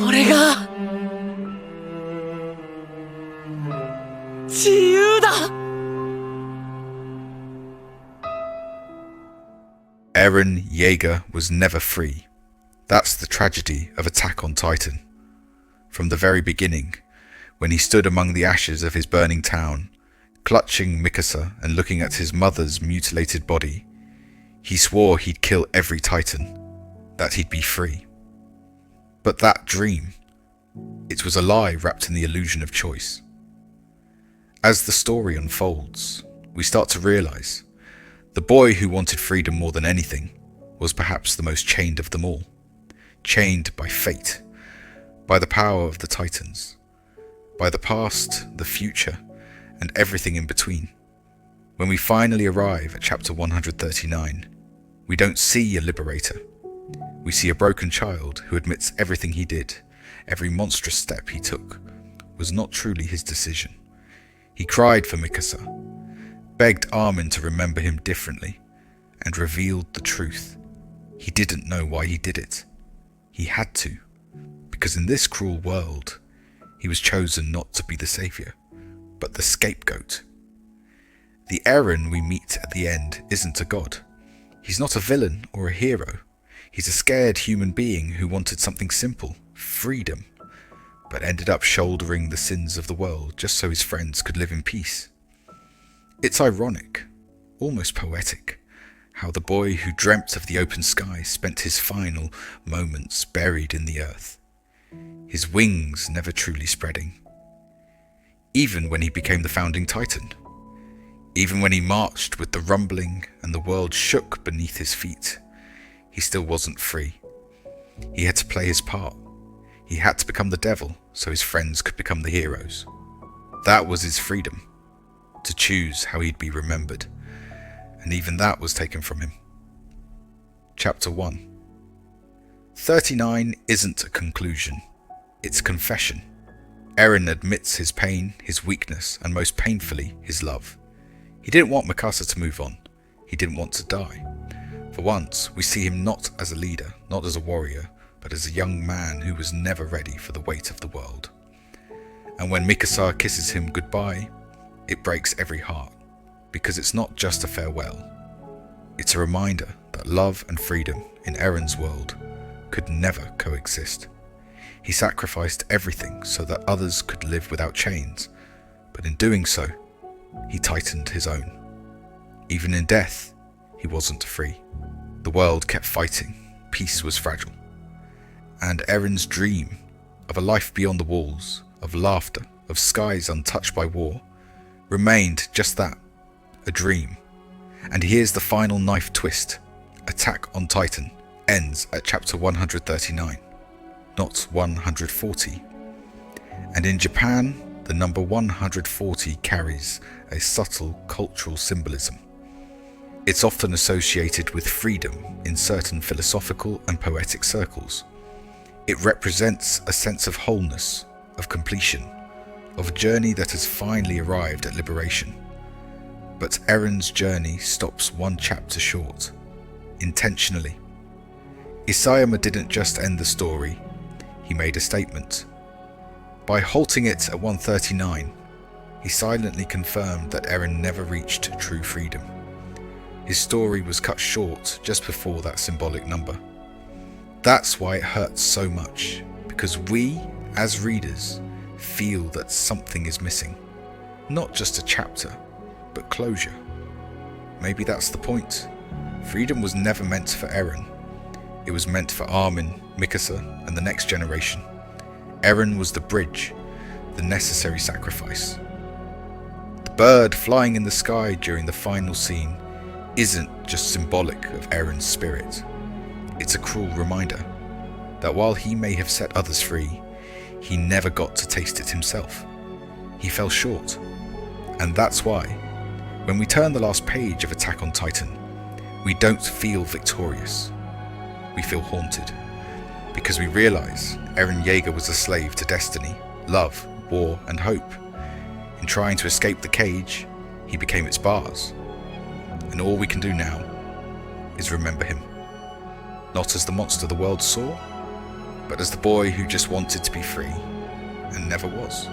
これが自由だ。 Eren Yeager was never free. That's the tragedy of Attack on Titan. From the very beginning, when he stood among the ashes of his burning town, clutching Mikasa and looking at his mother's mutilated body, he swore he'd kill every Titan, that he'd be free. But that dream, it was a lie wrapped in the illusion of choice. As the story unfolds, we start to realize the boy who wanted freedom more than anything was perhaps the most chained of them all. Chained by fate, by the power of the Titans, by the past, the future, and everything in between. When we finally arrive at chapter 139, we don't see a liberator. We see a broken child who admits everything he did, every monstrous step he took, was not truly his decision. He cried for Mikasa, begged Armin to remember him differently, and revealed the truth. He didn't know why he did it. He had to, because in this cruel world, he was chosen not to be the savior, but the scapegoat. The Eren we meet at the end isn't a god. He's not a villain or a hero. He's a scared human being who wanted something simple, freedom, but ended up shouldering the sins of the world just so his friends could live in peace. It's ironic, almost poetic, how the boy who dreamt of the open sky spent his final moments buried in the earth, his wings never truly spreading. Even when he became the founding Titan, even when he marched with the rumbling and the world shook beneath his feet, he still wasn't free. He had to play his part. He had to become the devil so his friends could become the heroes. That was his freedom, to choose how he'd be remembered, and even that was taken from him. Chapter 1. 39 isn't a conclusion, it's confession. Eren admits his pain, his weakness, and most painfully, his love. He didn't want Mikasa to move on. He didn't want to die. For once, we see him not as a leader, not as a warrior, but as a young man who was never ready for the weight of the world. And when Mikasa kisses him goodbye, it breaks every heart, because it's not just a farewell. It's a reminder that love and freedom in Eren's world could never coexist. He sacrificed everything so that others could live without chains, but in doing so, he tightened his own. Even in death, he wasn't free. The world kept fighting, peace was fragile. And Eren's dream of a life beyond the walls, of laughter, of skies untouched by war, remained just that, a dream. And here's the final knife twist. Attack on Titan ends at chapter 139, not 140. And in Japan, the number 140 carries a subtle cultural symbolism. It's often associated with freedom in certain philosophical and poetic circles. It represents a sense of wholeness, of completion, of a journey that has finally arrived at liberation. But Eren's journey stops one chapter short, intentionally. Isayama didn't just end the story, he made a statement. By halting it at 139, he silently confirmed that Eren never reached true freedom. His story was cut short just before that symbolic number. That's why it hurts so much, because we, as readers, feel that something is missing. Not just a chapter, but closure. Maybe that's the point. Freedom was never meant for Eren. It was meant for Armin, Mikasa, and the next generation. Eren was the bridge, the necessary sacrifice. The bird flying in the sky during the final scene isn't just symbolic of Eren's spirit. It's a cruel reminder that while he may have set others free, he never got to taste it himself. He fell short. And that's why, when we turn the last page of Attack on Titan, we don't feel victorious. We feel haunted, because we realize Eren Yeager was a slave to destiny, love, war, and hope. In trying to escape the cage, he became its bars. And all we can do now is remember him. Not as the monster the world saw, but as the boy who just wanted to be free and never was.